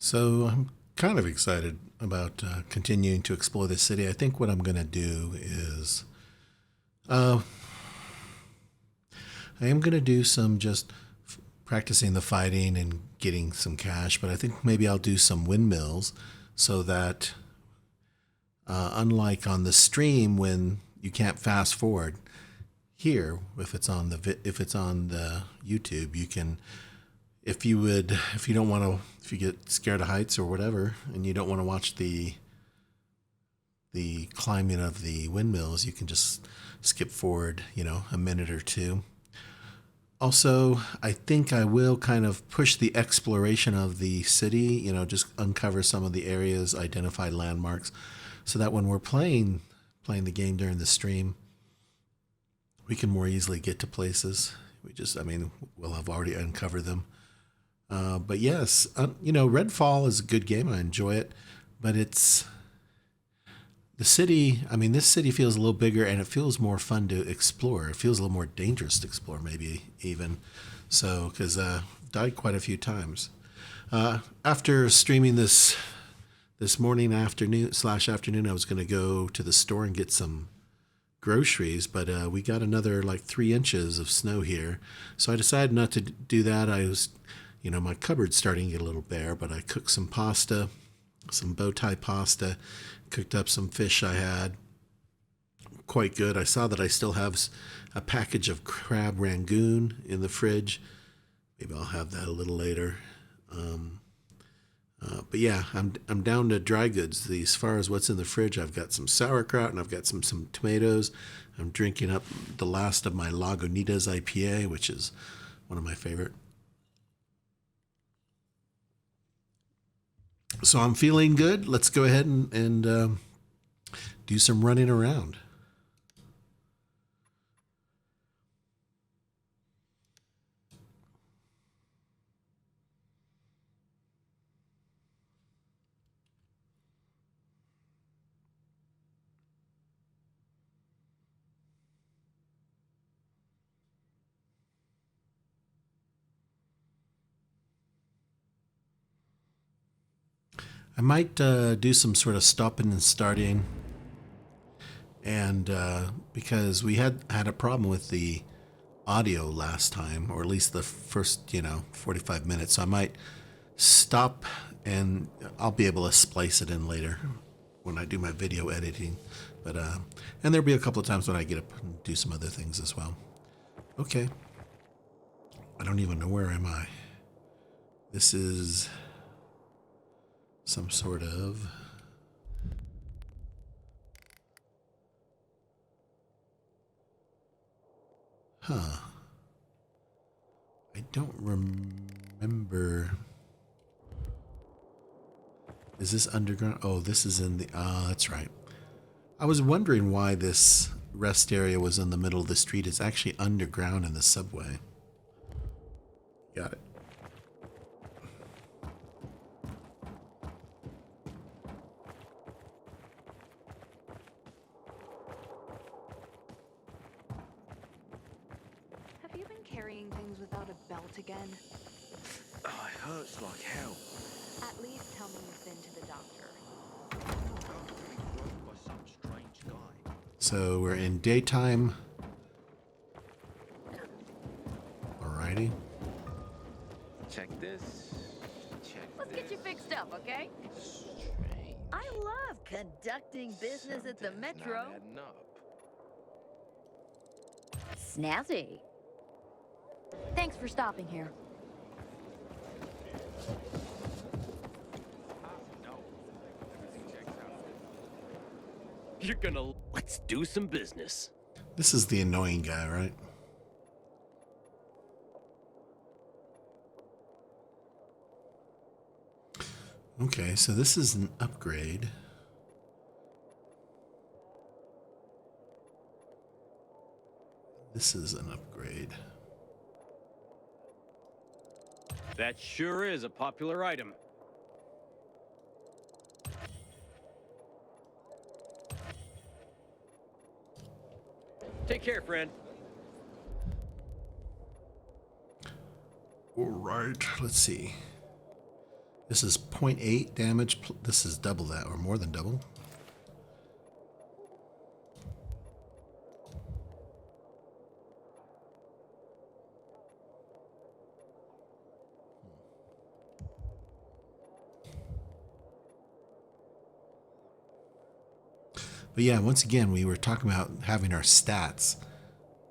So I'm kind of excited about continuing to explore the city. I think what I'm going to do is uh, I am going to do some just practicing the fighting and getting some cash, but I think maybe I'll do some windmills so that unlike on the stream when you can't fast forward, here if it's on the YouTube, you can if you don't want to if you get scared of heights or whatever and you don't want to watch the climbing of the windmills, you can just skip forward, a minute or two. Also, I think I will kind of push the exploration of the city, just uncover some of the areas, identify landmarks, so that when we're playing the game during the stream, we can more easily get to places. We'll have already uncovered them. But yes, Redfall is a good game. I enjoy it, but it's the city. I mean, this city feels a little bigger and it feels more fun to explore. It feels a little more dangerous to explore, maybe even. So, because died quite a few times. After streaming this morning, afternoon, I was going to go to the store and get some groceries, but we got another like 3 inches of snow here, so I decided not to do that. I was, my cupboard's starting to get a little bare, but I cooked some pasta, some bow tie pasta, cooked up some fish I had. Quite good. I saw that I still have a package of crab rangoon in the fridge. Maybe I'll have that a little later. But yeah, I'm down to dry goods. As far as what's in the fridge, I've got some sauerkraut and I've got some tomatoes. I'm drinking up the last of my Lagunitas IPA, which is one of my favorite. So I'm feeling good. Let's go ahead and do some running around. I might do some sort of stopping and starting, and because we had a problem with the audio last time, or at least the first 45 minutes, so I might stop and I'll be able to splice it in later when I do my video editing. But and there'll be a couple of times when I get up and do some other things as well. Okay, I don't even know where am I. This is some sort of I don't remember. Is this underground? Oh, this is in the that's right. I was wondering why this rest area was in the middle of the street. It's actually underground in the subway. Got it. Have you been carrying things without a belt again? Oh, it hurts like hell. At least tell me you've been to the doctor. By some strange guy. So we're in daytime. Alrighty. Check this. Check Let's this. get you fixed up, okay? Strange. I love conducting business at the Something's Metro. not adding up. Snazzy. Thanks for stopping here. No. Everything checks out. You're gonna... Let's do some business. This is the annoying guy, right? Okay, so this is an upgrade. This is an upgrade. That sure is a popular item. Take care, friend. All right, let's see. This is 0.8 damage. This is double that, or more than double. But yeah, once again, we were talking about having our stats.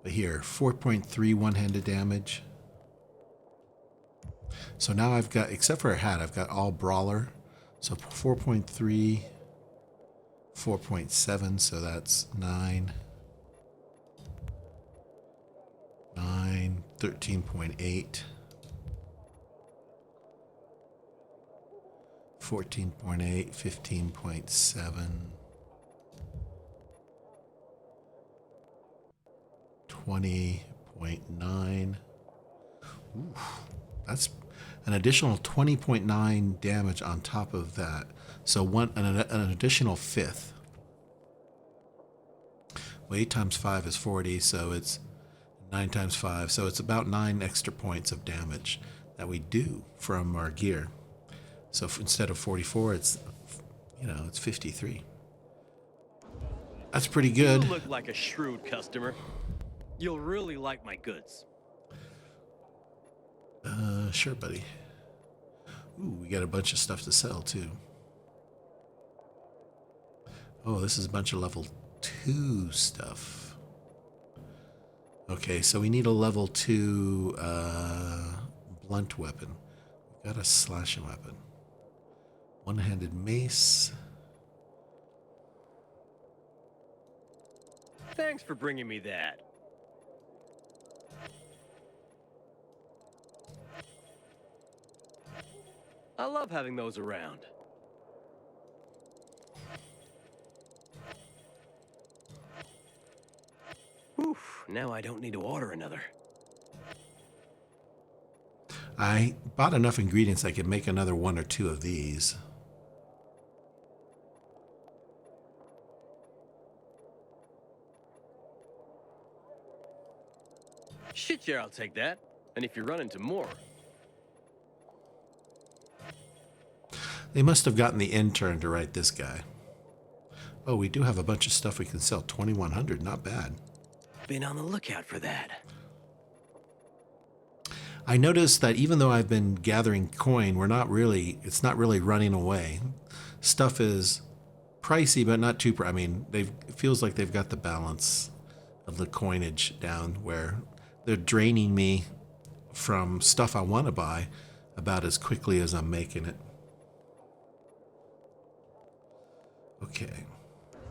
But here, 4.3 one-handed damage. So now I've got, except for a hat, I've got all brawler. So 4.3, 4.7, so that's 9. 9, 13.8. 14.8, 15.7. 20.9. That's an additional 20.9 damage on top of that. So an additional fifth. Well, 8 times 5 is 40, so it's 9 times 5. So it's about 9 extra points of damage that we do from our gear. So instead of 44, it's, it's 53. That's pretty good. You look like a shrewd customer. You'll really like my goods. Sure, buddy. Ooh, we got a bunch of stuff to sell, too. Oh, this is a bunch of level 2 stuff. Okay, so we need a level 2 blunt weapon. We've got a slashing weapon. One-handed mace. Thanks for bringing me that. I love having those around. Oof, now I don't need to order another. I bought enough ingredients I could make another 1 or 2 of these. Shit, yeah, I'll take that. And if you run into more, They must have gotten the intern to write this guy. Oh, we do have a bunch of stuff we can sell. 2,100, not bad. been on the lookout for that. I noticed that even though I've been gathering coin, it's not really running away. Stuff is pricey, but not too I mean, it feels like they've got the balance of the coinage down where they're draining me from stuff I want to buy about as quickly as I'm making it. Okay.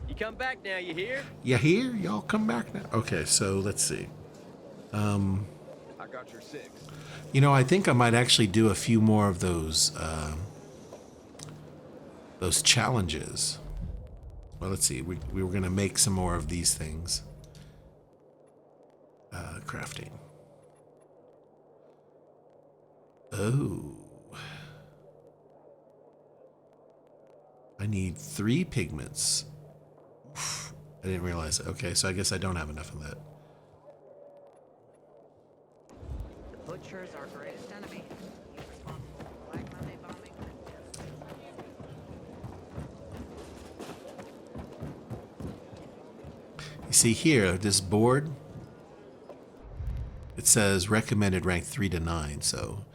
You come back now, you hear? You hear? Y'all come back now? Okay, so let's see. I got your 6. I think I might actually do a few more of those challenges. Well, let's see. We were going to make some more of these things. Crafting. Oh. I need 3 pigments. I didn't realize it. Okay, so I guess I don't have enough of that. The butcher's our greatest enemy. He's responsible for Black Monday bombing. You see here, this board, it says recommended rank 3 to 9. So,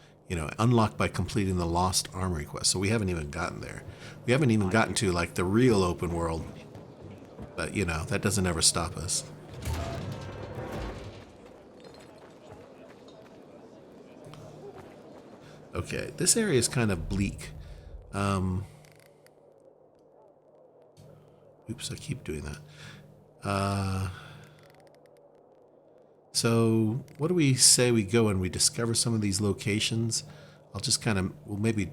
unlocked by completing the Lost Armory quest. So we haven't even gotten there. We haven't even gotten to like the real open world. But, that doesn't ever stop us. Okay, this area is kind of bleak. Oops, I keep doing that. So what do we say we go and we discover some of these locations? I'll just kind of, maybe,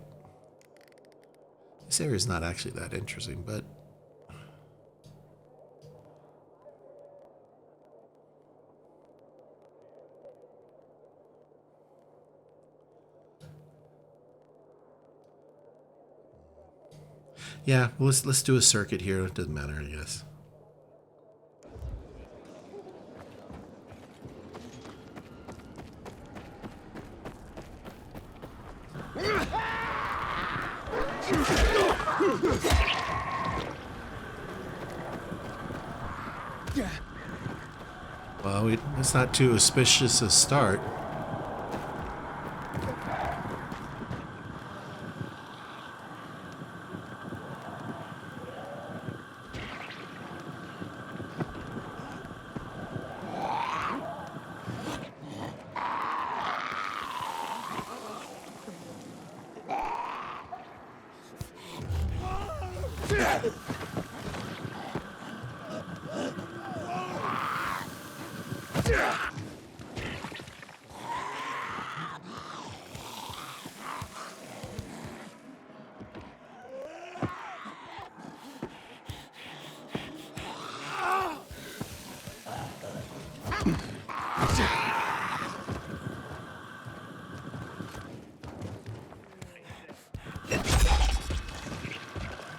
this area is not actually that interesting, but yeah, well, let's do a circuit here. It doesn't matter, I guess. Well, it's not too auspicious a start.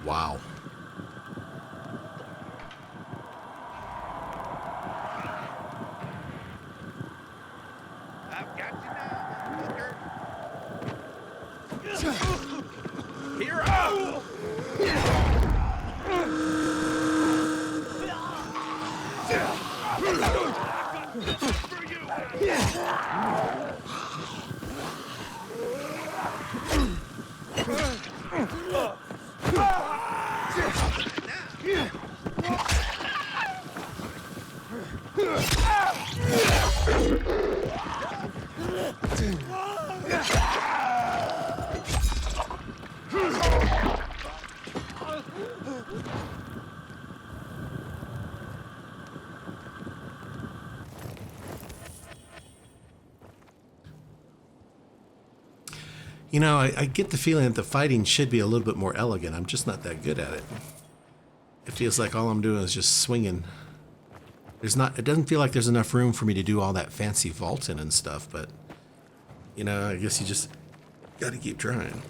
Wow. I've got you now, fucker. Here I go. You know, I get the feeling that the fighting should be a little bit more elegant. I'm just not that good at it. It feels like all I'm doing is just swinging. It doesn't feel like there's enough room for me to do all that fancy vaulting and stuff, but, you know, I guess you just got to keep trying.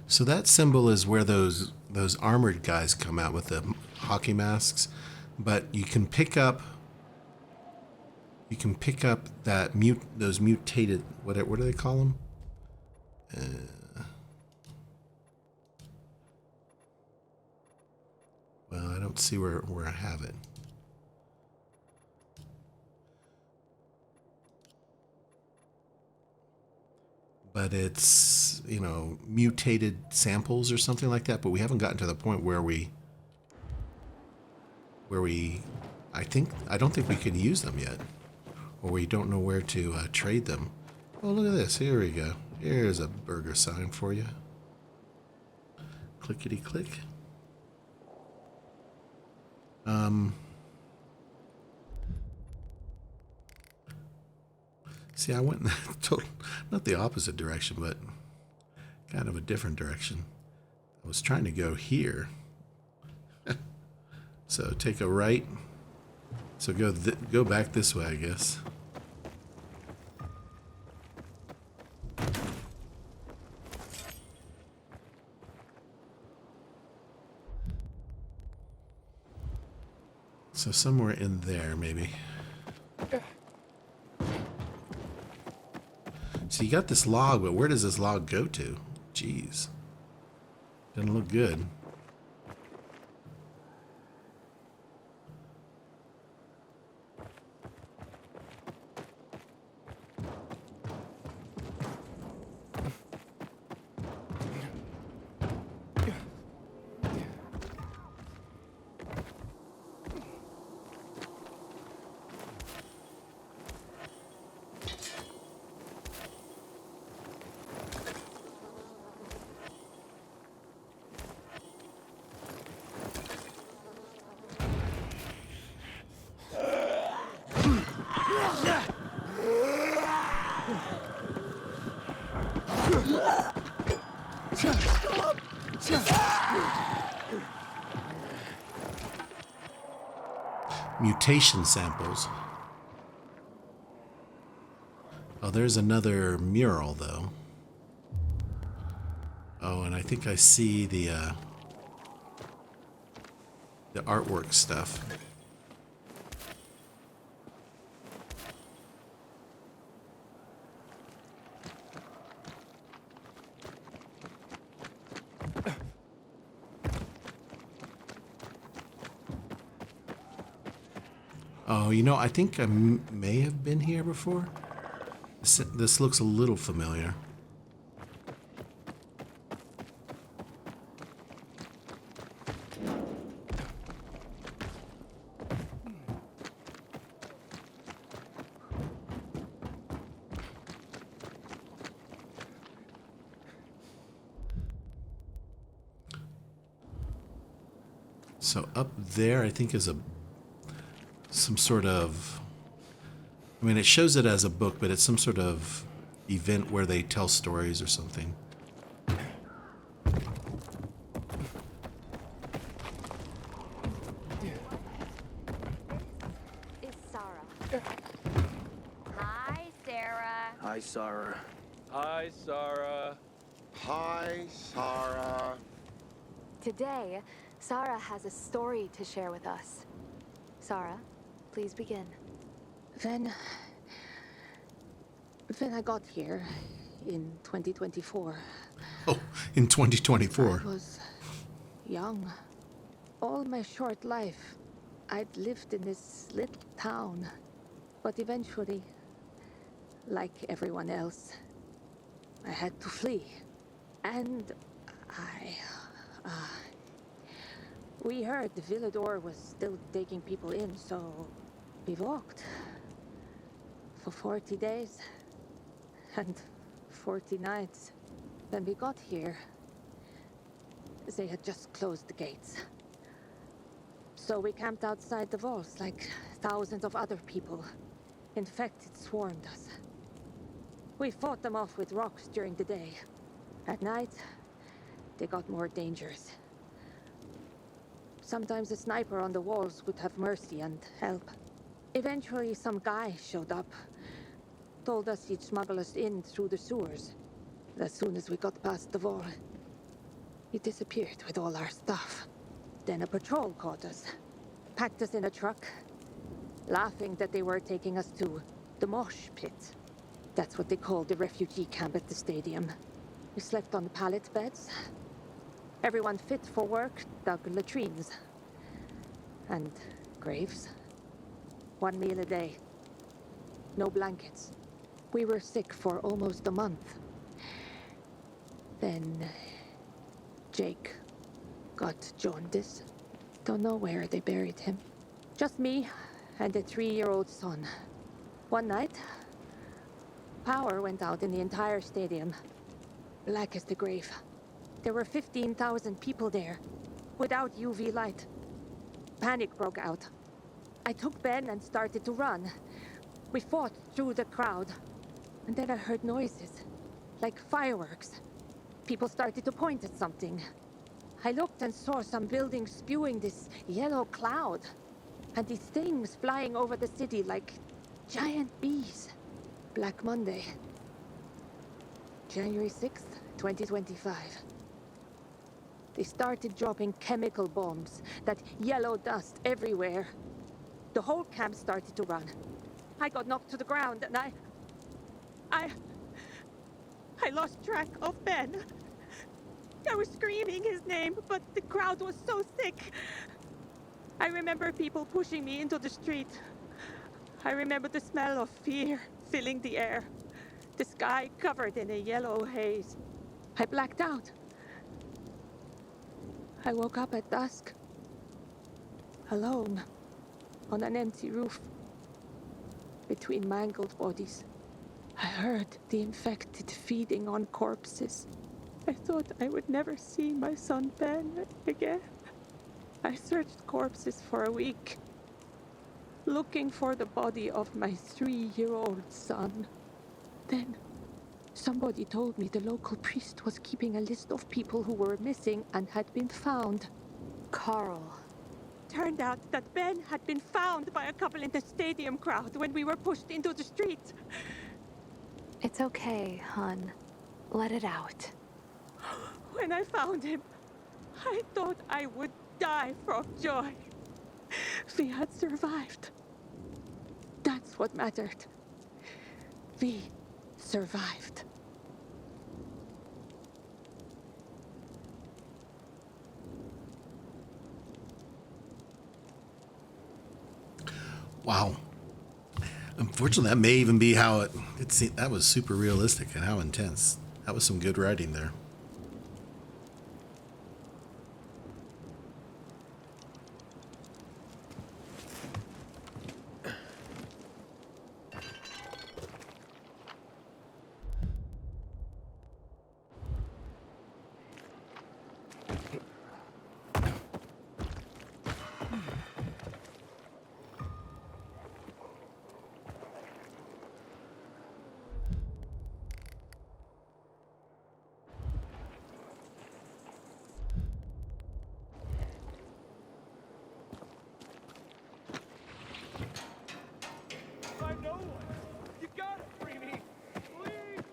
So that symbol is where those armored guys come out with the hockey masks, but you can pick up that those mutated what do they call them? Well, I don't see where I have it. But it's, you know, mutated samples or something like that. But we haven't gotten to the point where we I don't think we can use them yet, or we don't know where to trade them. Oh, look at this! Here we go. Here's a burger sign for you. Clickety click. See, I went in the not the opposite direction, but kind of a different direction. I was trying to go here. So take a right. So go back this way, I guess. So somewhere in there, maybe. So you got this log, but where does this log go to? Jeez. Doesn't look good. Mutation samples. Oh, there's another mural, though. Oh, and I think I see the artwork stuff. Oh, you know, I think I may have been here before. This looks a little familiar. So up there, I think is some sort of, I mean, it shows it as a book, but it's some sort of event where they tell stories or something. Is Sara. Hi, Sarah. Hi, Sara. Hi, Sara. Hi, Sara. Today, Sara has a story to share with us. Sara, please begin. When I got here in 2024, Oh, in 2024. I was young. All my short life, I'd lived in this little town. But eventually, like everyone else, I had to flee. And we heard the Villador was still taking people in, so we walked for 40 days and 40 nights. When we got here, they had just closed the gates. So we camped outside the walls like thousands of other people. Infected swarmed us. We fought them off with rocks during the day. At night, they got more dangerous. Sometimes a sniper on the walls would have mercy and help. Eventually, some guy showed up, told us he'd smuggle us in through the sewers. As soon as we got past the wall, he disappeared with all our stuff. Then a patrol caught us, packed us in a truck, laughing that they were taking us to the mosh pit. That's what they called the refugee camp at the stadium. We slept on pallet beds. Everyone fit for work dug latrines. And graves. 1 meal a day. No blankets. We were sick for almost a month. Then Jake got jaundice. Don't know where they buried him. Just me and a 3-year-old son. One night, power went out in the entire stadium. Black as the grave. There were 15,000 people there, without UV light. Panic broke out. I took Ben and started to run. We fought through the crowd. And then I heard noises, like fireworks. People started to point at something. I looked and saw some buildings spewing this yellow cloud. And these things flying over the city like giant bees. Black Monday. January 6th, 2025. They started dropping chemical bombs, that yellow dust everywhere. The whole camp started to run. I got knocked to the ground and I lost track of Ben. I was screaming his name, but the crowd was so thick. I remember people pushing me into the street. I remember the smell of fear filling the air. The sky covered in a yellow haze. I blacked out. I woke up at dusk, alone, on an empty roof, between mangled bodies. I heard the infected feeding on corpses. I thought I would never see my son Ben again. I searched corpses for a week, looking for the body of my 3-year-old son. Then, somebody told me the local priest was keeping a list of people who were missing and had been found. Carl. turned out that Ben had been found by a couple in the stadium crowd when we were pushed into the street. It's okay, hun. Let it out. When I found him, I thought I would die from joy. We had survived. That's what mattered. We survived. Wow. Unfortunately, that may even be how it seemed. That was super realistic and how intense. That was some good writing there. I know one. You gotta free me. Please.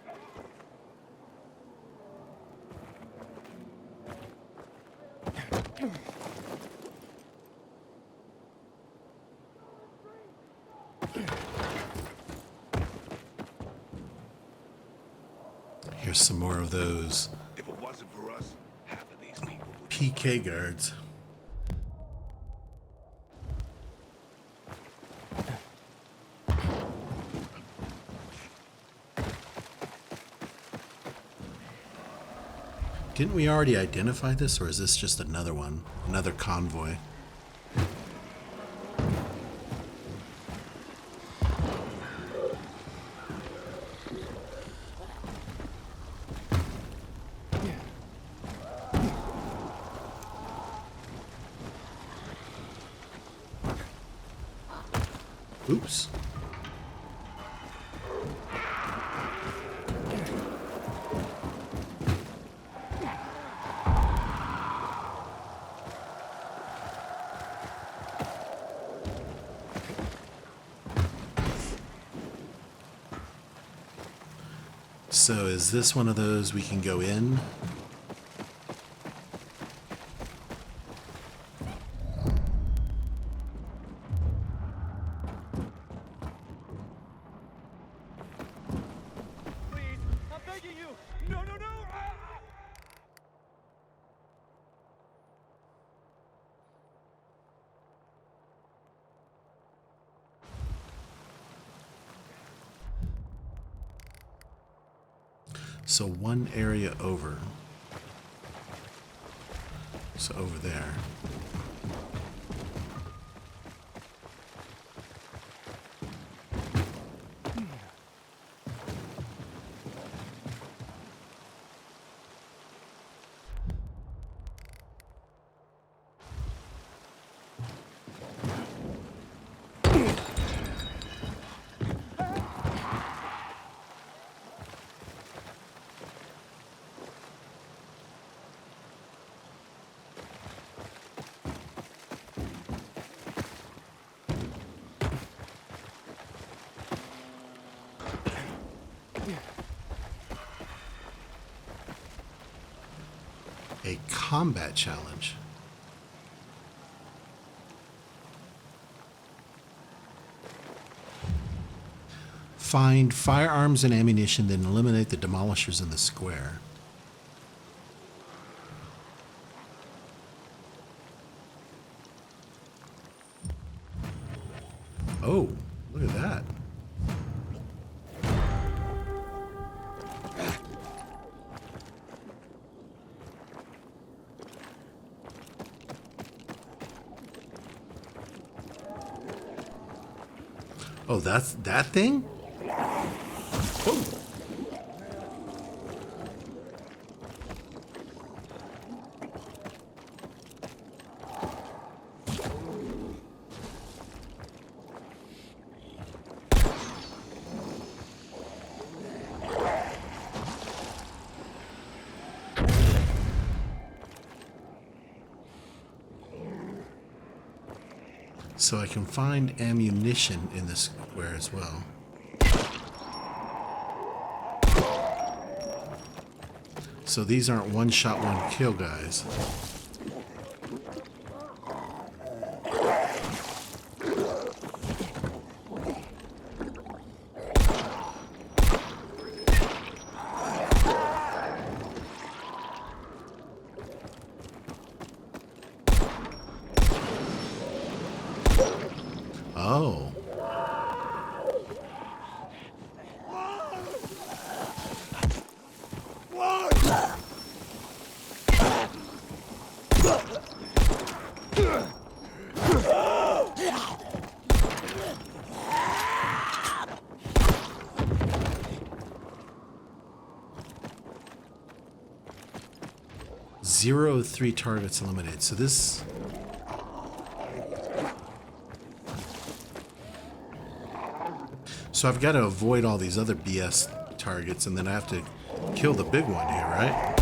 Here's some more of those If it wasn't for us, half of these people would PK guards. Didn't we already identify this, or is this just another one? Another convoy? Oops. So is this one of those we can go in? Please. I'm begging you. No, no, no. Ah! So one area over. So over there. A combat challenge. Find firearms and ammunition, then eliminate the demolishers in the square. Oh, look at that. Oh, that's that thing? Oh. So I can find ammunition in this square as well. So these aren't one shot, one kill guys. Oh. Zero of 3 targets eliminated. So this... So I've got to avoid all these other BS targets, and then I have to kill the big one here, right?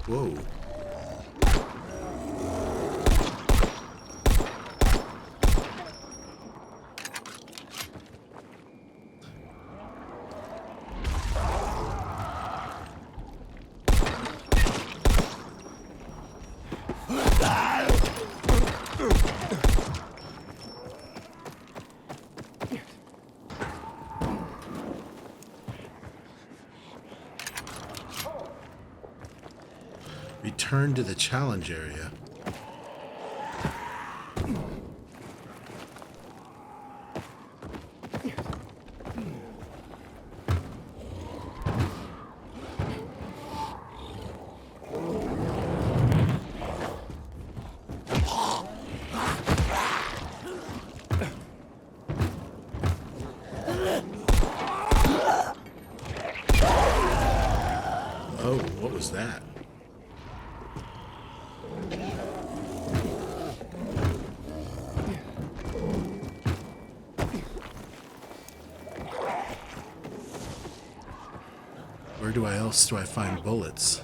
Whoa. Return to the challenge area. Oh, what was that? Where else do I find bullets?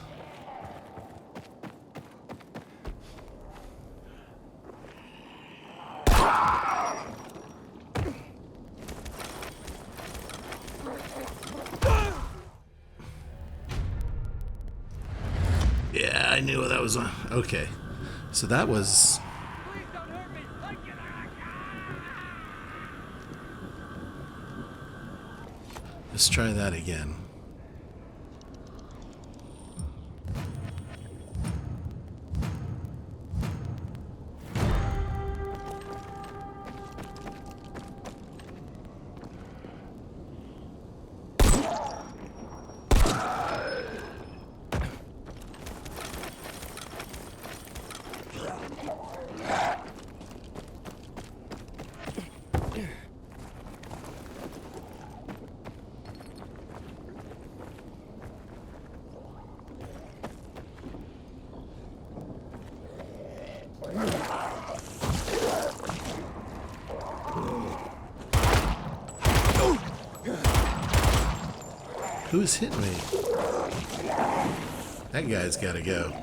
Yeah, I knew that was on. Okay. So that was... Please don't hurt me. I can. Let's try that again. Who's hitting me? That guy's gotta go.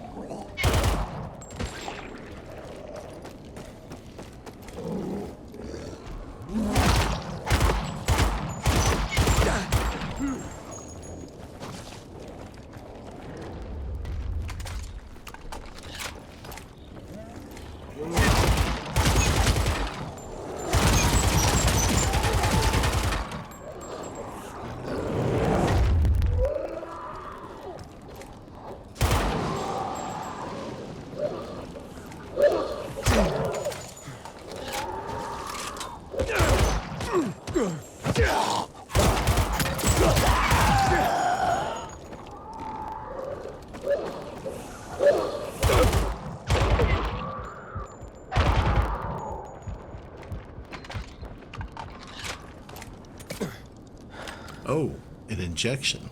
Oh, an injection.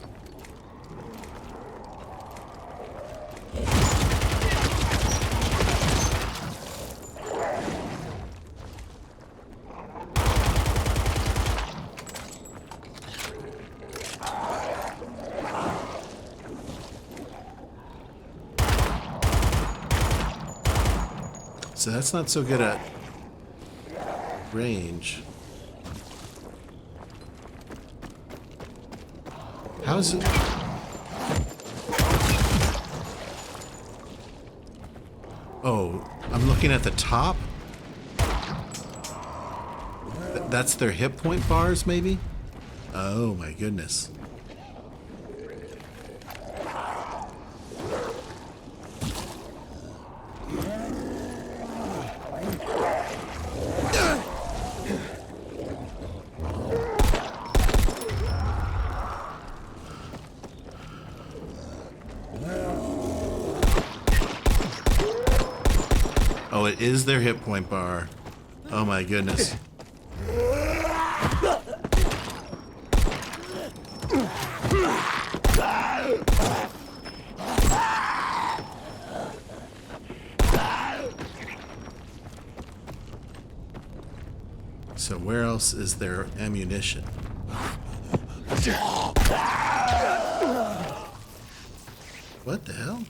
so that's not so good at range. How's it? Oh, I'm looking at the top? That's their hit point bars, maybe? Oh my goodness. Oh, it is their hit point bar. Oh my goodness. So where else is there ammunition? What the hell?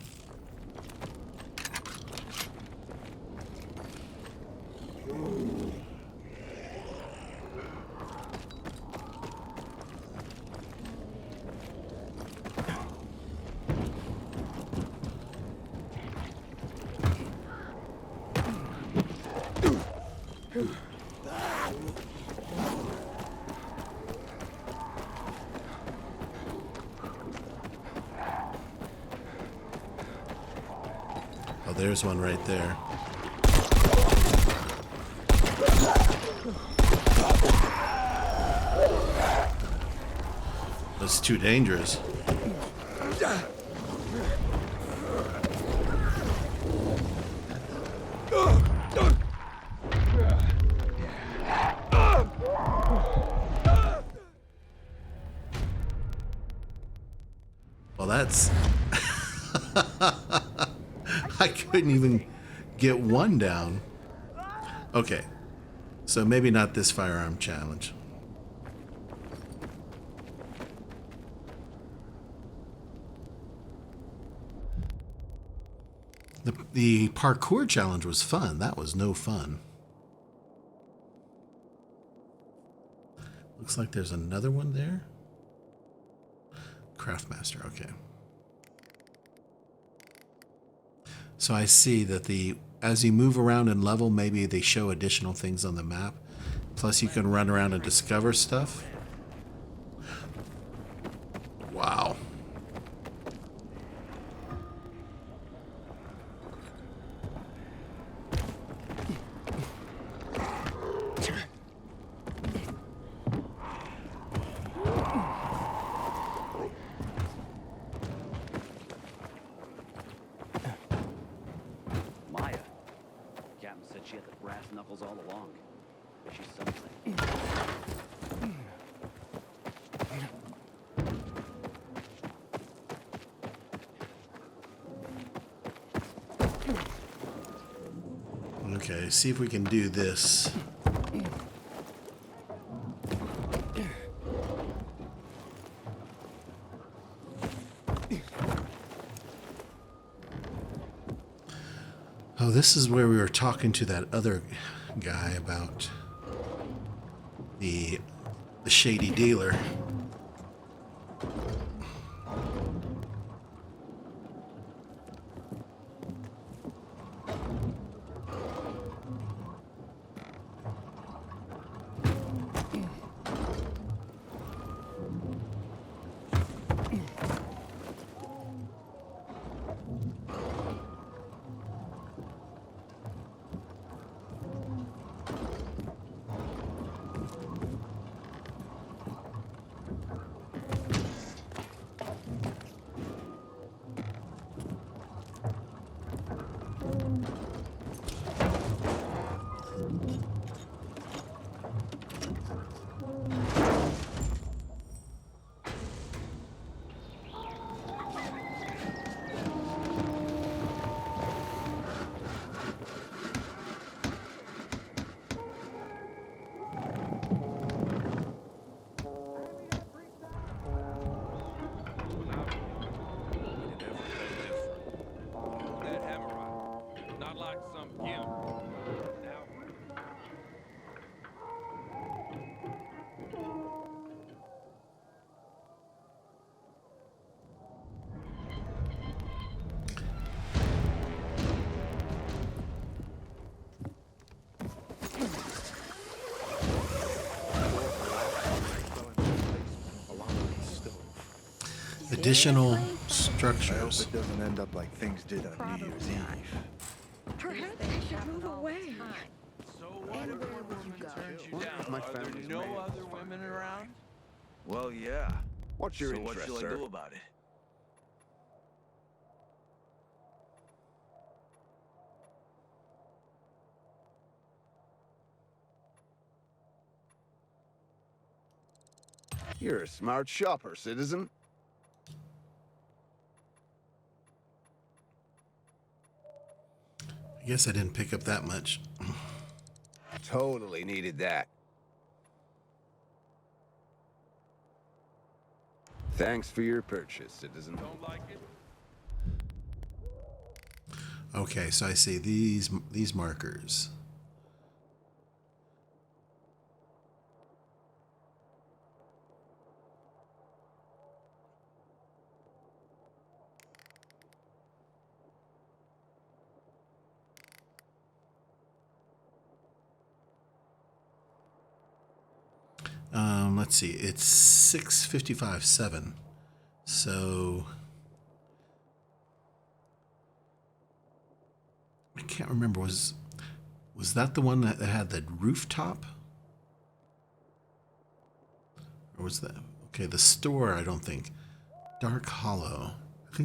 Oh, there's one right there. That's too dangerous. Well, that's... I couldn't even get one down. Okay. So maybe not this firearm challenge. The parkour challenge was fun. That was no fun. Looks like there's another one there. Craftmaster, okay. So I see that as you move around and level, maybe they show additional things on the map. Plus you can run around and discover stuff. Wow. Maya. Captain said she had the brass knuckles all along. She's something. Okay, see if we can do this. Oh, this is where we were talking to that other guy about the shady dealer. additional I hope structures. it doesn't end up like things did on New Year's Eve. Perhaps we should move away. So what if one woman turns you down? My Are there family's no made other fun women of. around? Well, yeah. What's your So what interest, shall sir? I do about it? You're a smart shopper, citizen. I guess I didn't pick up that much. Totally needed that. Thanks for your purchase, citizen. Don't like it? Okay, so I see these markers. Let's see. It's 6:55:7. So I can't remember. Was that the one that had the rooftop? Or was that okay? The store, I don't think. Dark Hollow. I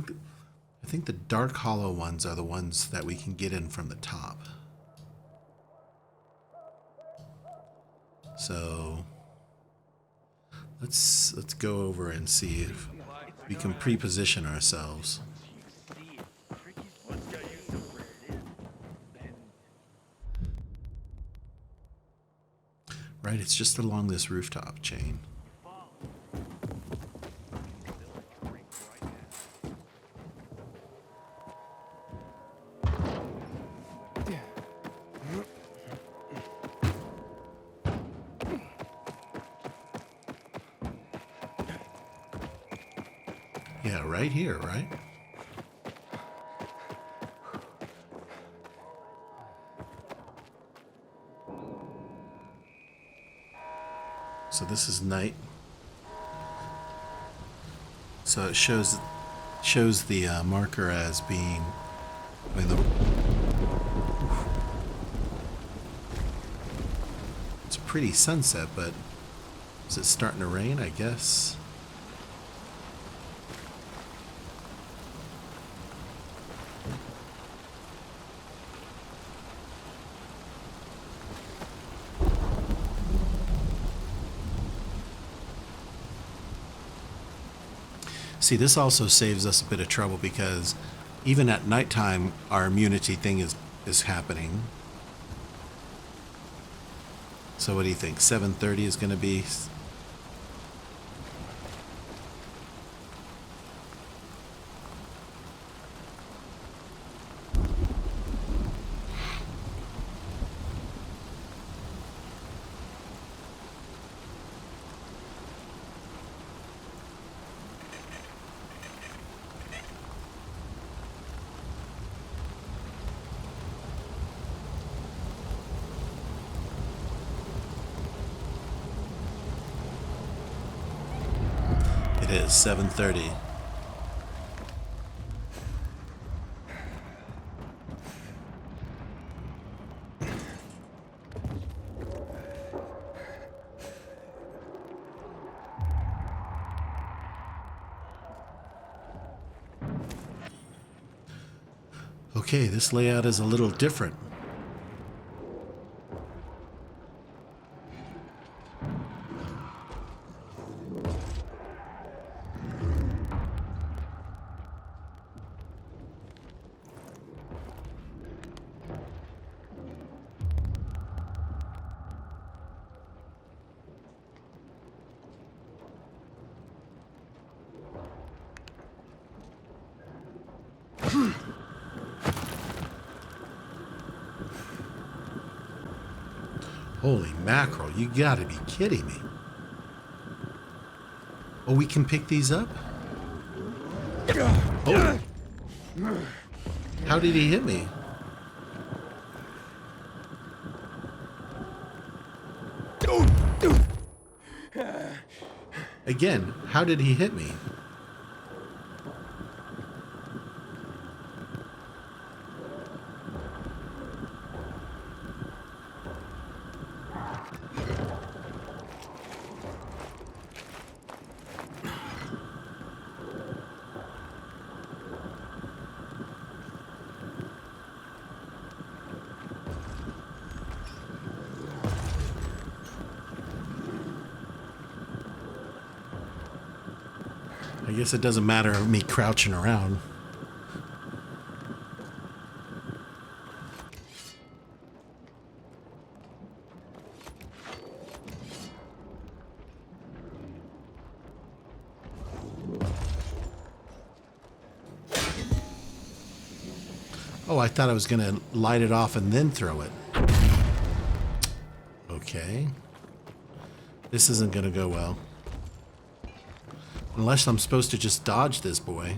think the Dark Hollow ones are the ones that we can get in from the top. So let's go over and see if we can pre-position ourselves. Right, it's just along this rooftop chain. Yeah, right here, right? So this is night. So it shows the marker as being. I mean, it's a pretty sunset, but is it starting to rain? I guess. See, this also saves us a bit of trouble because even at nighttime, our immunity thing is happening. So what do you think? 7:30 is going to be. It is 7:30. Okay, this layout is a little different. Holy mackerel, you gotta be kidding me. Oh, we can pick these up? Oh. How did he hit me? Again, how did he hit me? I guess it doesn't matter me crouching around. Oh, I thought I was going to light it off and then throw it. Okay. This isn't going to go well. Unless I'm supposed to just dodge this boy.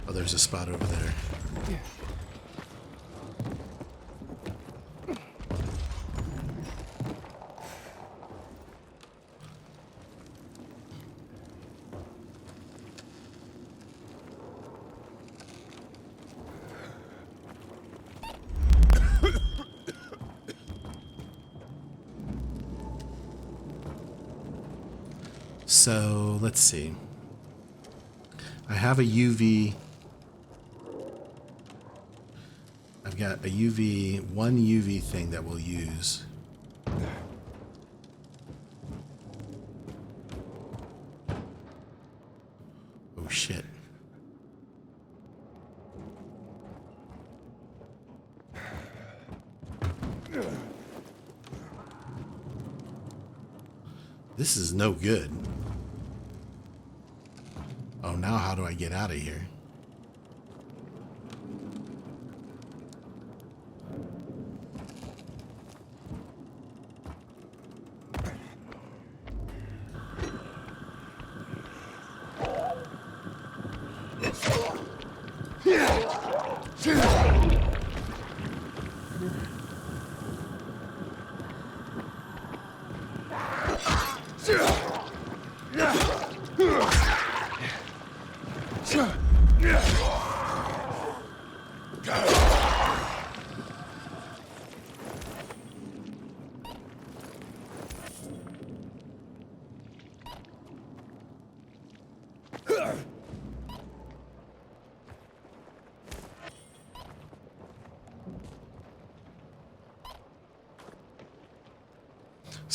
Oh, there's a spot over there. So, let's see. I have a UV. I've got a one UV thing that we'll use. Oh shit. This is no good. Oh, now how do I get out of here?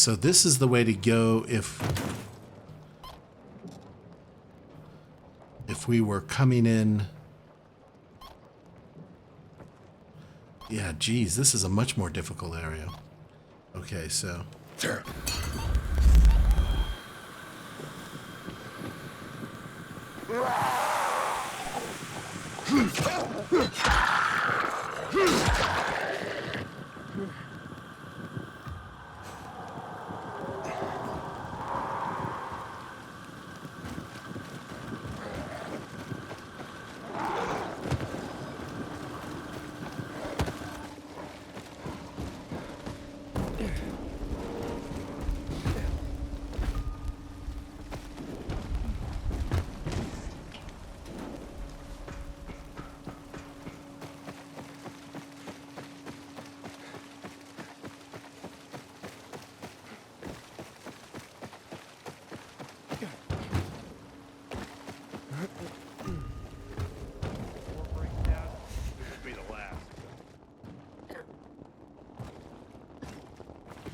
So this is the way to go if we were coming in. Yeah, geez, this is a much more difficult area. Okay, so.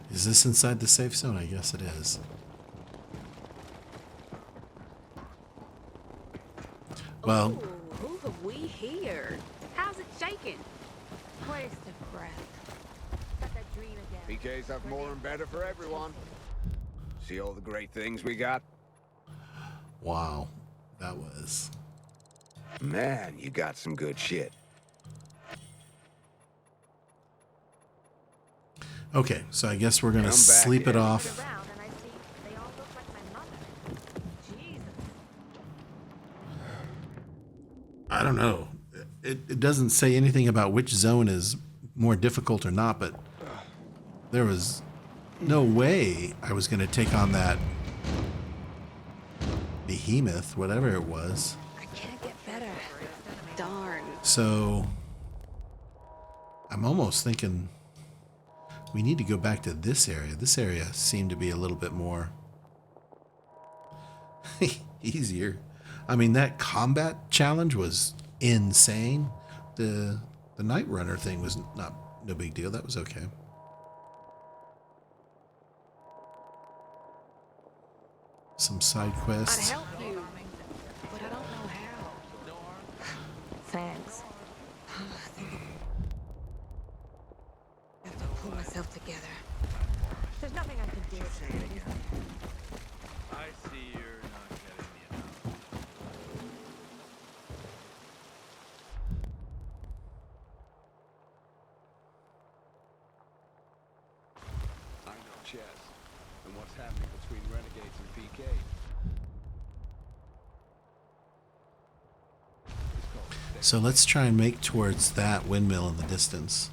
Is this inside the safe zone? I guess it is. Well, Ooh, who have we here? How's it shaking? Waste of breath. Got that dream again. PKs have more and better for everyone. See all the great things we got? wow, that was. Man, you got some good shit. Okay, so I guess we're gonna Come back sleep it here. off. Around and I see they all look like my mother. Jesus. I don't know. It doesn't say anything about which zone is more difficult or not, but there was no way I was going to take on that behemoth, whatever it was. I can't get better. Darn. So I'm almost thinking we need to go back to this area. This area seemed to be a little bit more easier. I mean, that combat challenge was insane. The Night Runner thing was no big deal. That was okay. Some side I'd quests. help you, but I don't know how. Thanks. I have to pull myself together. There's nothing I can do. I see you're not getting the amount. I know chess. And what's happening between renegades and PK. So let's try and make towards that windmill in the distance.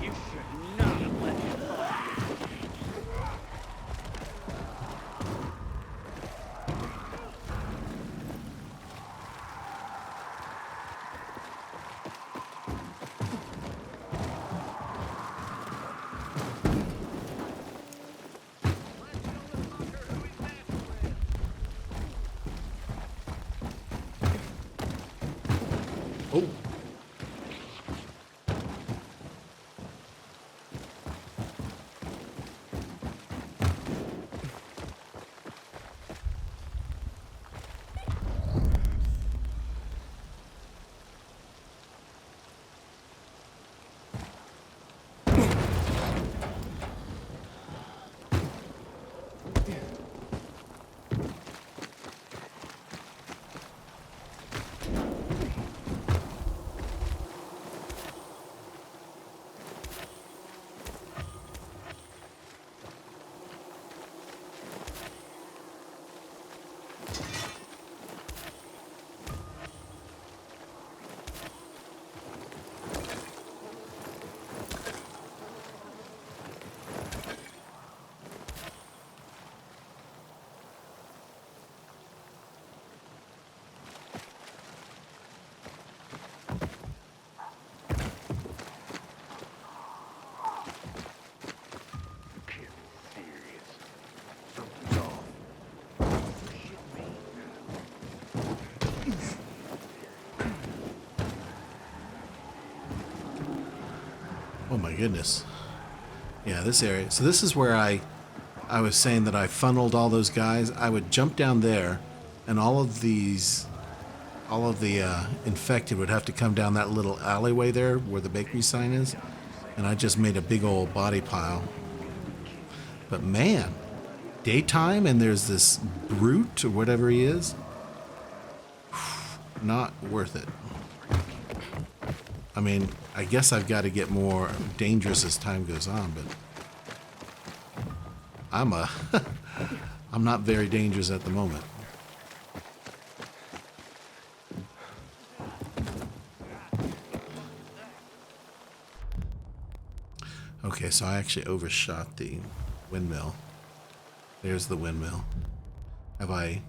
You should not have let him. Oh. Oh my goodness. Yeah, this area. So this is where I was saying that I funneled all those guys. I would jump down there, and all of the infected would have to come down that little alleyway there where the bakery sign is, and I just made a big old body pile. But man, daytime and there's this brute or whatever he is, not worth it. I mean, I guess I've got to get more dangerous as time goes on, but I'm not very dangerous at the moment. Okay, so I actually overshot the windmill. There's the windmill. Have I... It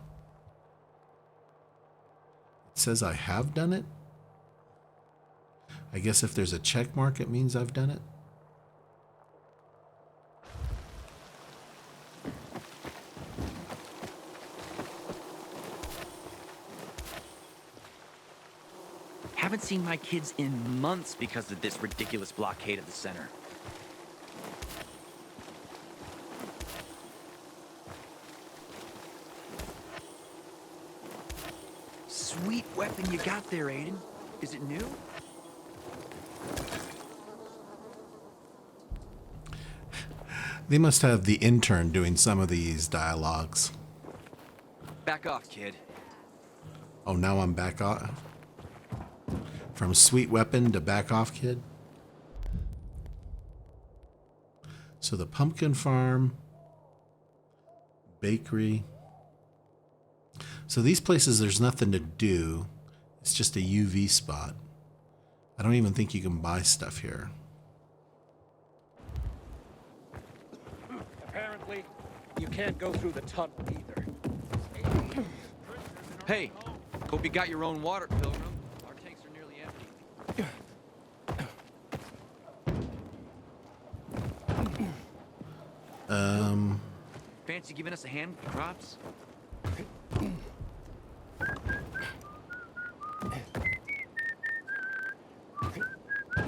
says I have done it? I guess if there's a check mark, it means I've done it. Haven't seen my kids in months because of this ridiculous blockade at the center. Sweet weapon you got there, Aiden. Is it new? They must have the intern doing some of these dialogues. Back off, kid. Oh, now I'm back off? From sweet weapon to back off, kid? So the pumpkin farm, bakery. So these places, there's nothing to do. It's just a UV spot. I don't even think you can buy stuff here. Apparently, you can't go through the tunnel either. Hey, hope you got your own water, Pilgrim. Our tanks are nearly empty. Fancy giving us a hand with the crops?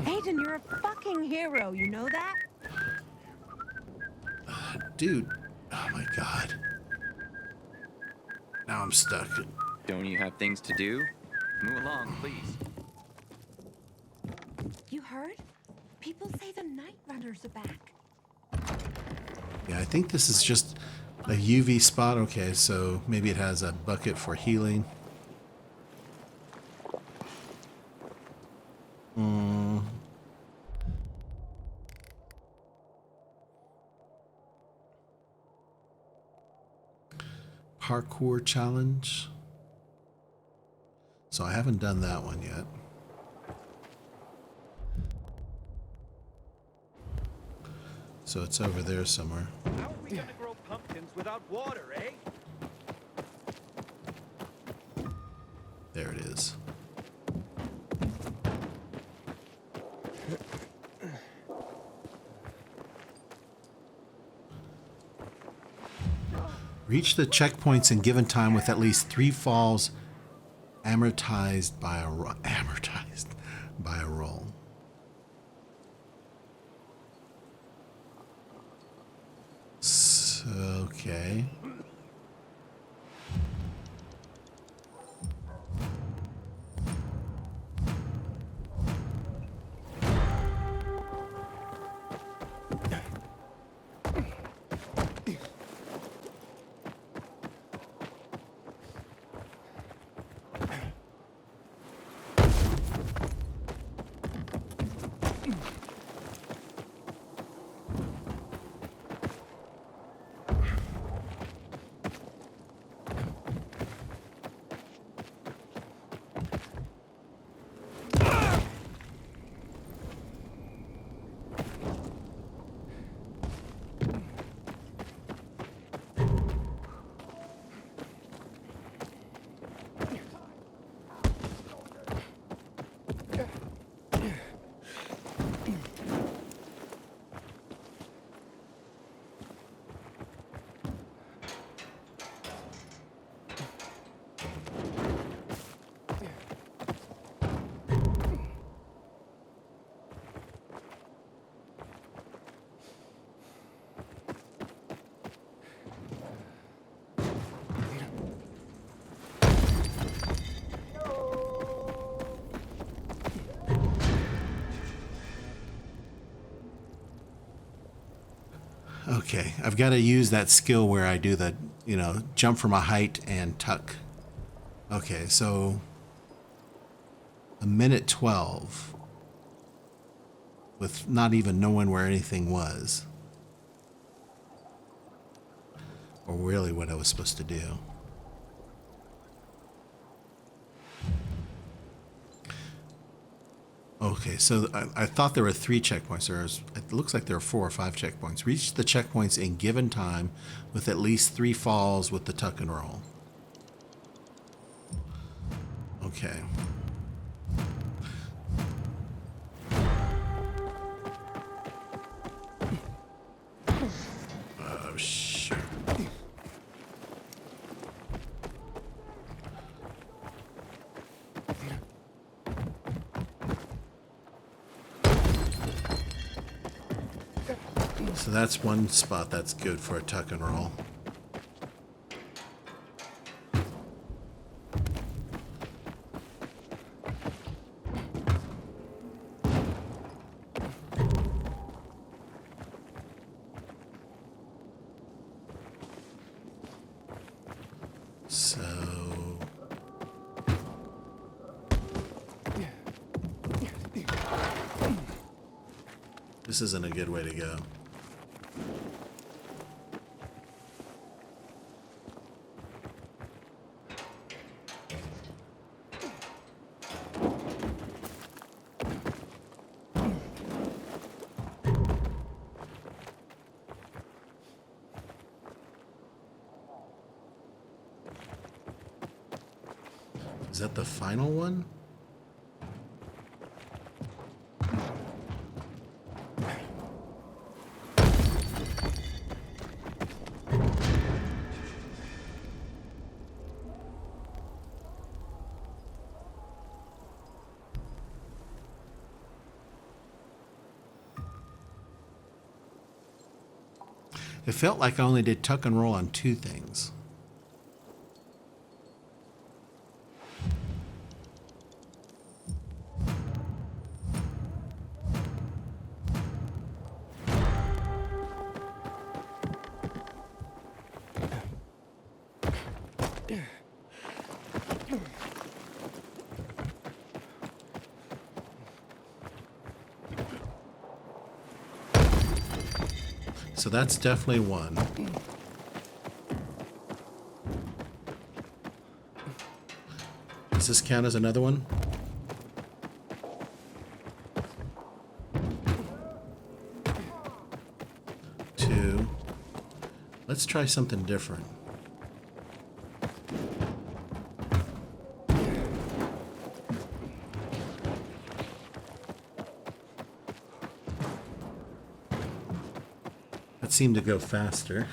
Aiden, you're a fucking hero, you know that? Dude, oh my god. Now I'm stuck. Don't you have things to do? Move along, please. You heard? People say the Night Runners are back. Yeah, I think this is just a UV spot. Okay, so maybe it has a bucket for healing. Parkour challenge. So I haven't done that one yet. So it's over there somewhere. How are we gonna grow pumpkins without water, eh? There it is. Reach the checkpoints in given time with at least 3 falls amortized by a roll. Okay. Okay, I've got to use that skill where I do the, jump from a height and tuck. Okay, so a minute 12 with not even knowing where anything was. Or really what I was supposed to do. Okay, so I thought there were 3 checkpoints. It looks like there are 4 or 5 checkpoints. Reach the checkpoints in given time with at least 3 falls with the tuck and roll. Okay. Oh, shit. So that's one spot that's good for a tuck and roll. So this isn't a good way to go. that the final one? It felt like I only did tuck and roll on 2 things. So that's definitely one. Does this count as another one? Two. Let's try something different. That seemed to go faster.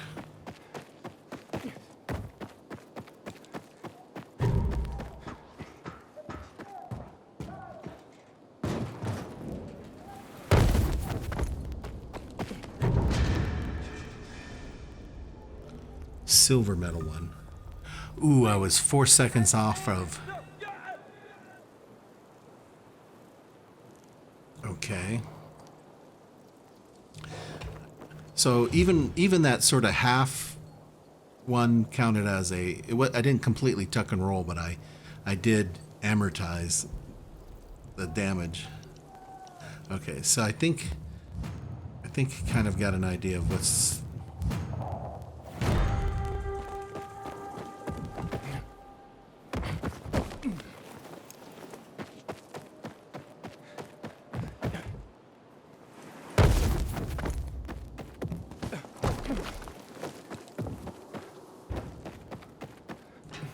Silver medal one. Ooh, I was 4 seconds off of. Okay. So even that sort of half one counted as a. I didn't completely tuck and roll, but I did amortize the damage. Okay, so I think kind of got an idea of what's.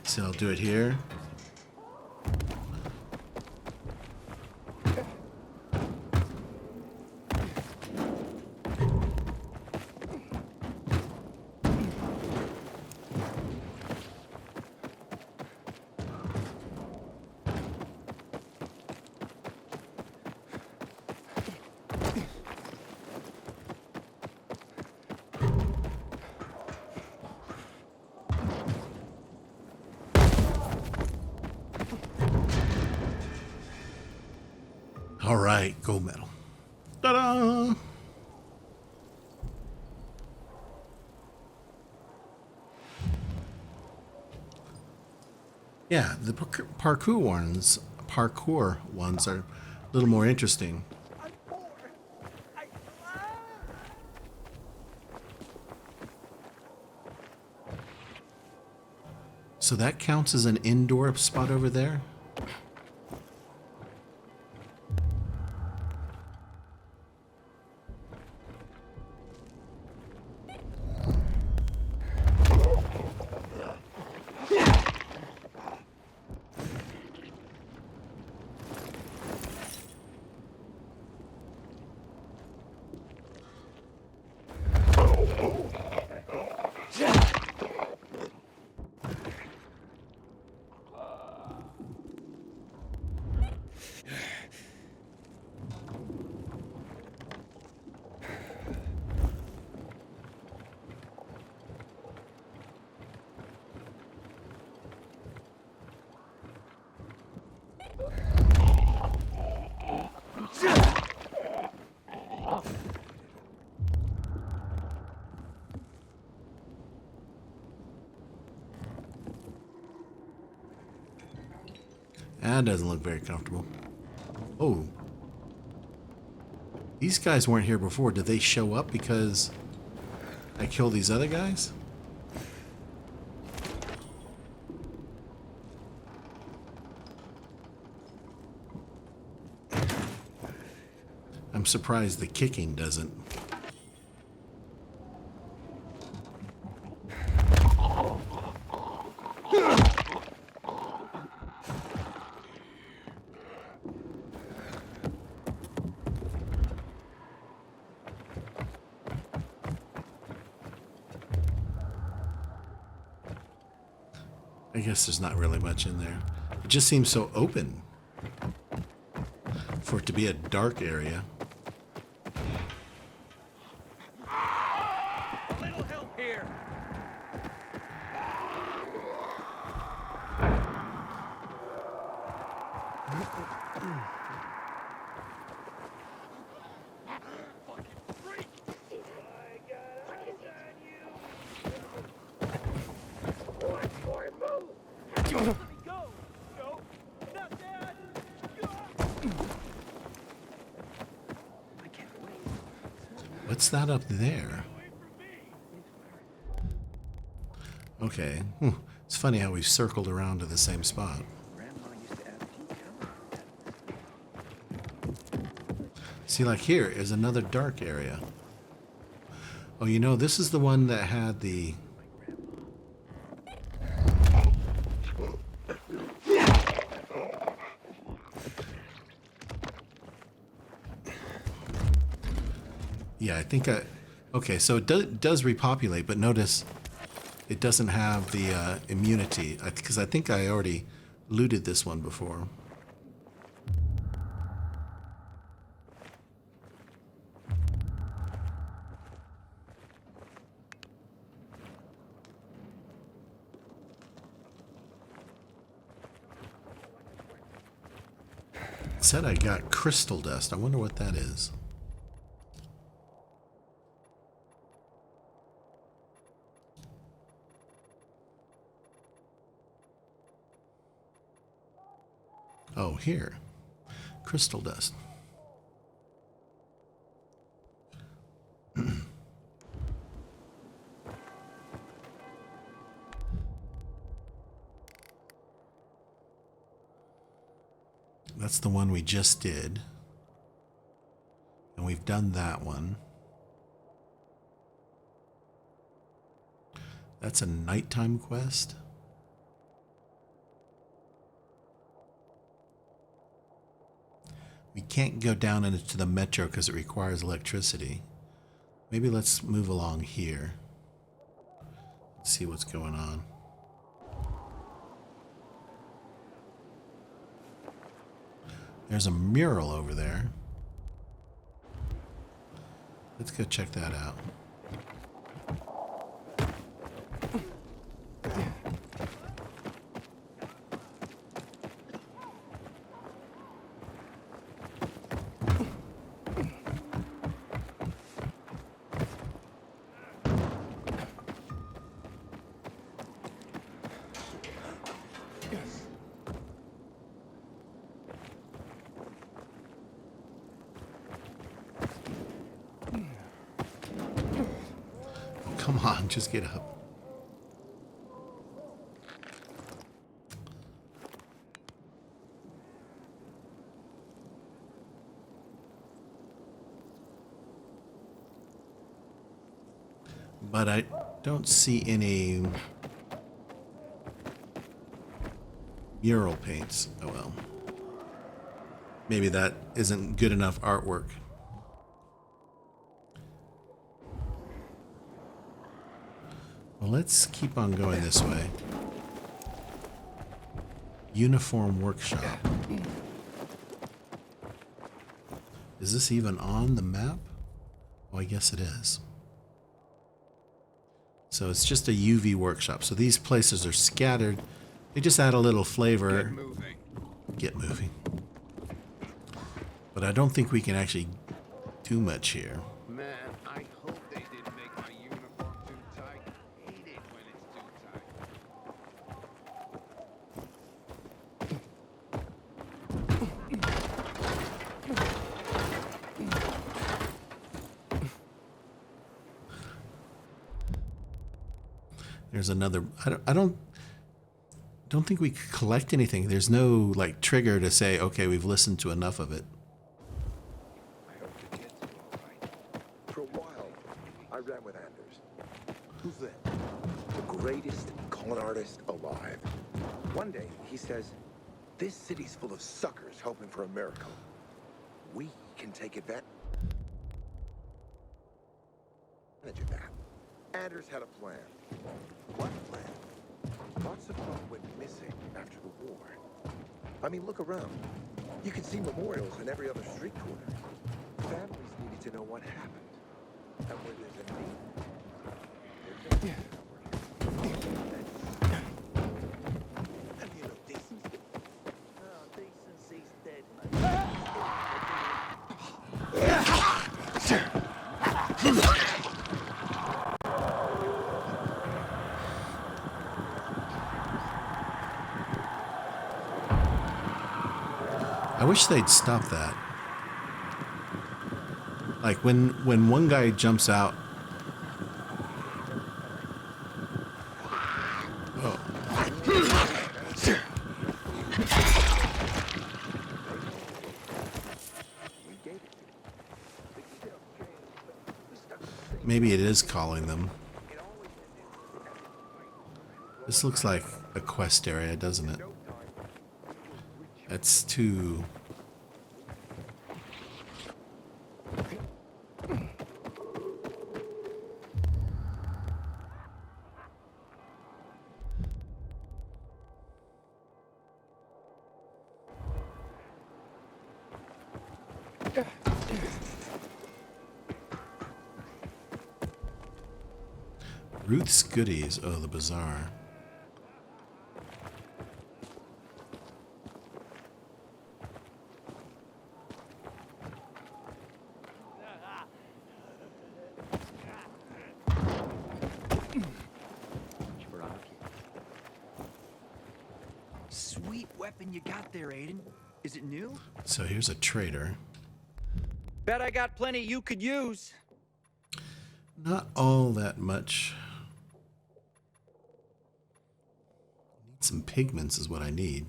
So I'll do it here. All right, gold medal. Ta-da! Yeah, the parkour ones are a little more interesting. I'm poor. So that counts as an indoor spot over there? That doesn't look very comfortable. Oh. These guys weren't here before. Did they show up because I killed these other guys? I'm surprised the kicking doesn't. I guess there's not really much in there. It just seems so open for it to be a dark area. A little help here. Let me go. No, not that. I can't wait. What's that up there? Okay. It's funny how we've circled around to the same spot. Grandma used to add a few calories. See, like here is another dark area. Oh, you know, this is the one that had the... Yeah, I think I... Okay, so it does repopulate, but notice it doesn't have the immunity. Because I think I already looted this one before. It said I got crystal dust. I wonder what that is. Oh, here. Crystal dust. That's the one we just did. And we've done that one. That's a nighttime quest. We can't go down into the metro because it requires electricity. Maybe let's move along here. Let's see what's going on. There's a mural over there. Let's go check that out. Come on, just get up. But I don't see any mural paints. Oh well. Maybe that isn't good enough artwork. Well, let's keep on going this way. Uniform workshop. Is this even on the map? Oh, I guess it is. So it's just a UV workshop. So these places are scattered. They just add a little flavor. Get moving. Get moving. But I don't think we can actually do much here. Man, I hope they didn't make my uniform too tight. Hate it when it's too tight. There's another. I don't think we could collect anything. There's no like trigger to say, okay, we've listened to enough of it. I hope the kids are all right. For a while, I ran with Anders. Who's that? The greatest con artist alive. One day, he says, this city's full of suckers hoping for a miracle. We can take advantage of that. Anders had a plan. What plan? Lots of them went missing after the war. I mean, look around. You can see memorials in every other street corner. Families needed to know what happened. And where there's a need, there's a need. And you know, decency. Oh, decency's dead, mate. I wish they'd stop that. Like when one guy jumps out. Oh. Maybe it is calling them. This looks like a quest area, doesn't it? That's too... Ruth's Goodies. Oh, the bazaar. Sweet weapon you got there, Aiden. Is it new? So here's a trader. Bet I got plenty you could use. Not all that much. Need some pigments is what I need.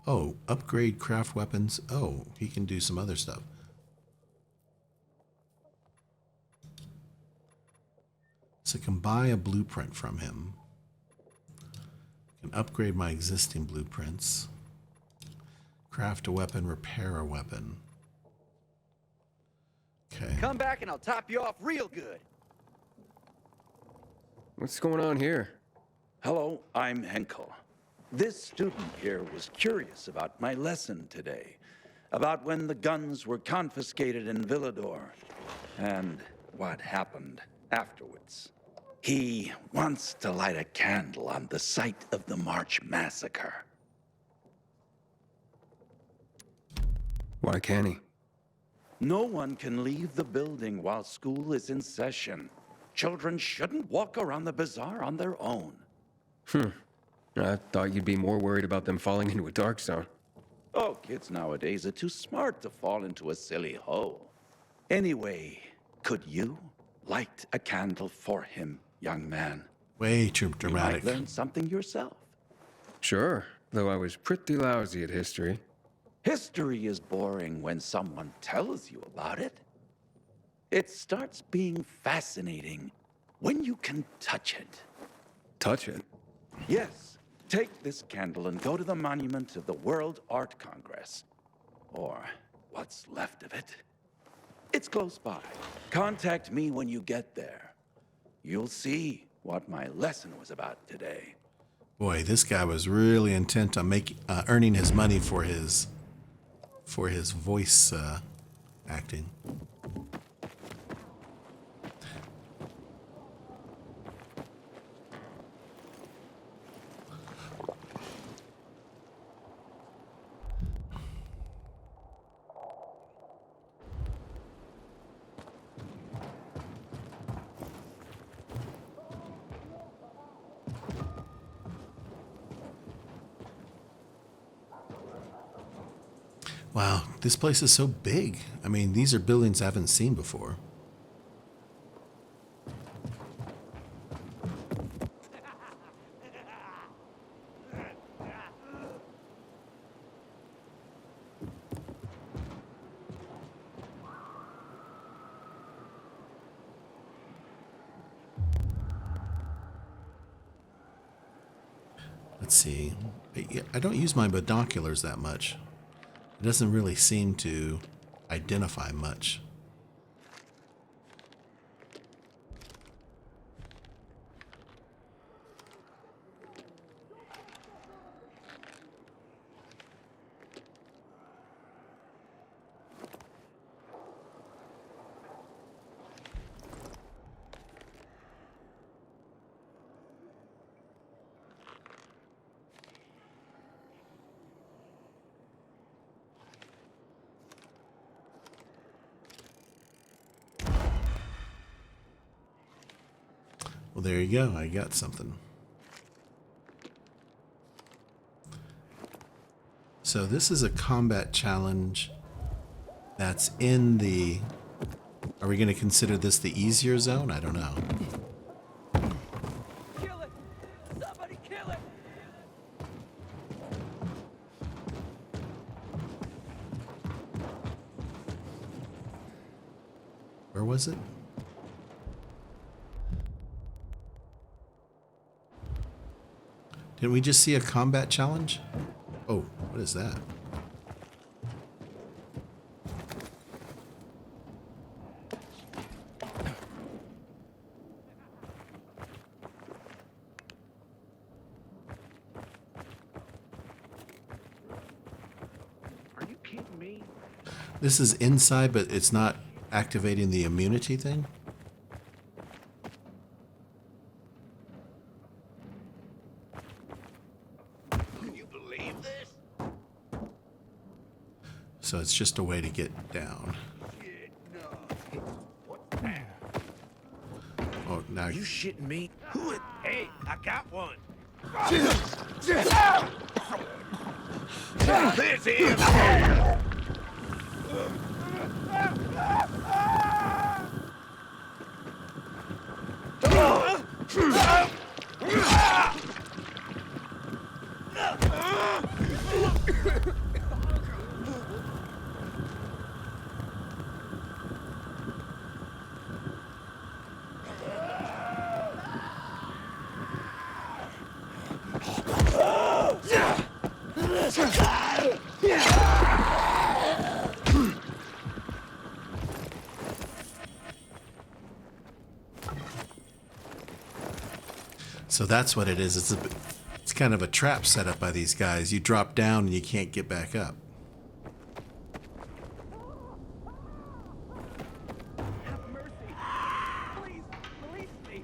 Oh, upgrade craft weapons. Oh, he can do some other stuff. So I can buy a blueprint from him. Can upgrade my existing blueprints. Craft a weapon, repair a weapon. Okay. Come back and I'll top you off real good. What's going on here? Hello, I'm Henkel. This student here was curious about my lesson today, about when the guns were confiscated in Villador, and what happened afterwards. He wants to light a candle on the site of the March massacre. Why can't he? No one can leave the building while school is in session. Children shouldn't walk around the bazaar on their own. I thought you'd be more worried about them falling into a dark zone. Oh, kids nowadays are too smart to fall into a silly hole. Anyway, could you light a candle for him, young man? Way too dramatic. You might learn something yourself. Sure, though I was pretty lousy at history. History is boring when someone tells you about it. It starts being fascinating when you can touch it. Touch it? Yes. Take this candle and go to the monument of the World Art Congress. Or what's left of it. It's close by. Contact me when you get there. You'll see what my lesson was about today. Boy, this guy was really intent on earning his money for his voice acting. Wow, this place is so big. I mean, these are buildings I haven't seen before. Let's see. I don't use my binoculars that much. It doesn't really seem to identify much. there you go. I got something. So this is a combat challenge that's in the... Are we going to consider this the easier zone? I don't know. Kill it! Somebody kill it! Where was it? Didn't we just see a combat challenge? Oh, what is that? Are you kidding me? This is inside, but it's not activating the immunity thing? Can you believe this? So it's just a way to get down. Shit, no. What the? Oh, now You shitting me? Hey, I got one. This is. So that's what it is. It's kind of a trap set up by these guys. You drop down and you can't get back up. Have mercy! Please, release me!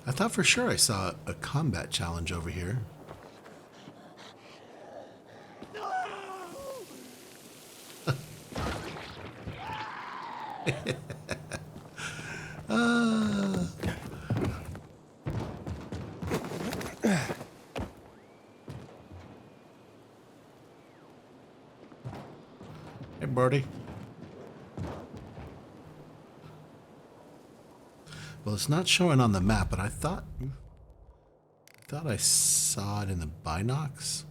I thought for sure I saw a combat challenge over here. Hey, Birdie. Well, it's not showing on the map, but I thought I saw it in the binocs.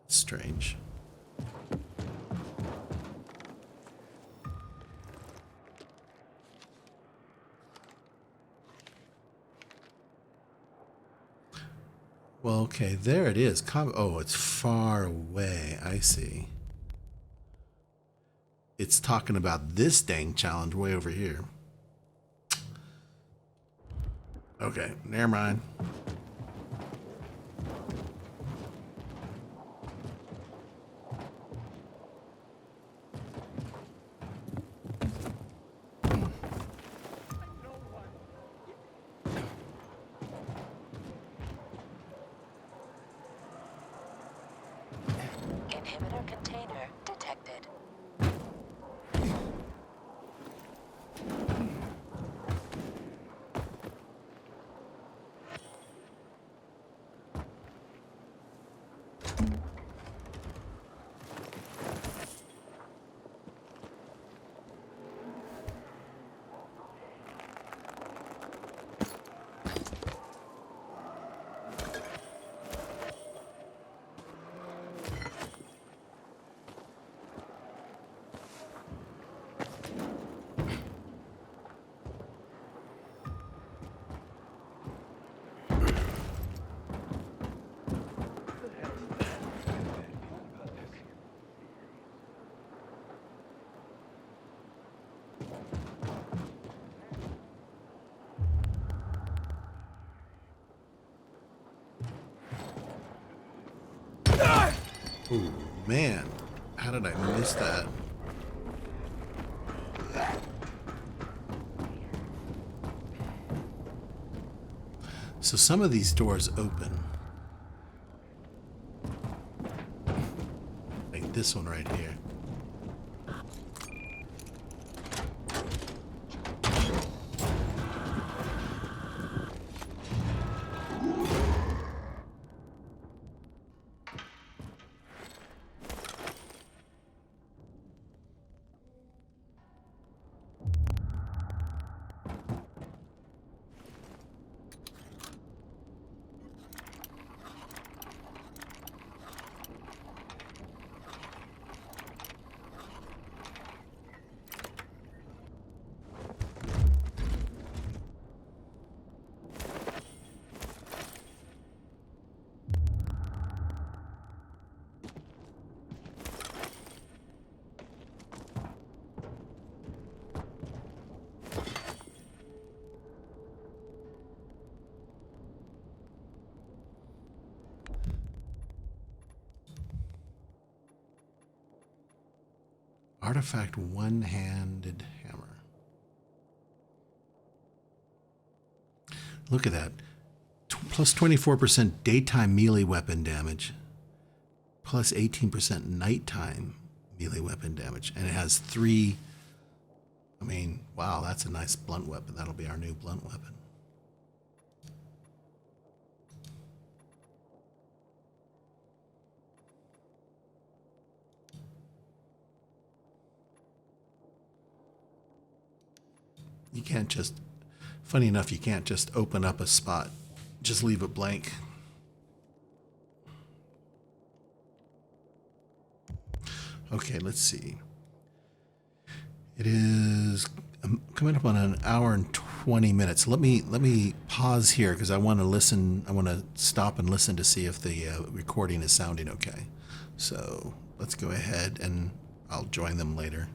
Strange. Well, okay, there it is. Oh, it's far away. I see. It's talking about this dang challenge way over here. Okay, never mind. Inhibitor container detected. Oh, man. How did I miss that? So some of these doors open. Like this one right here. Artifact one-handed hammer. Look at that. Plus 24% daytime melee weapon damage. Plus 18% nighttime melee weapon damage. And it has 3... I mean, wow, that's a nice blunt weapon. That'll be our new blunt weapon. You can't just, funny enough, you can't just open up a spot, just leave it blank. Okay, let's see. It is coming up on an hour and 20 minutes. Let me pause here because I want to listen. I want to stop and listen to see if the recording is sounding okay. So let's go ahead and I'll join them later.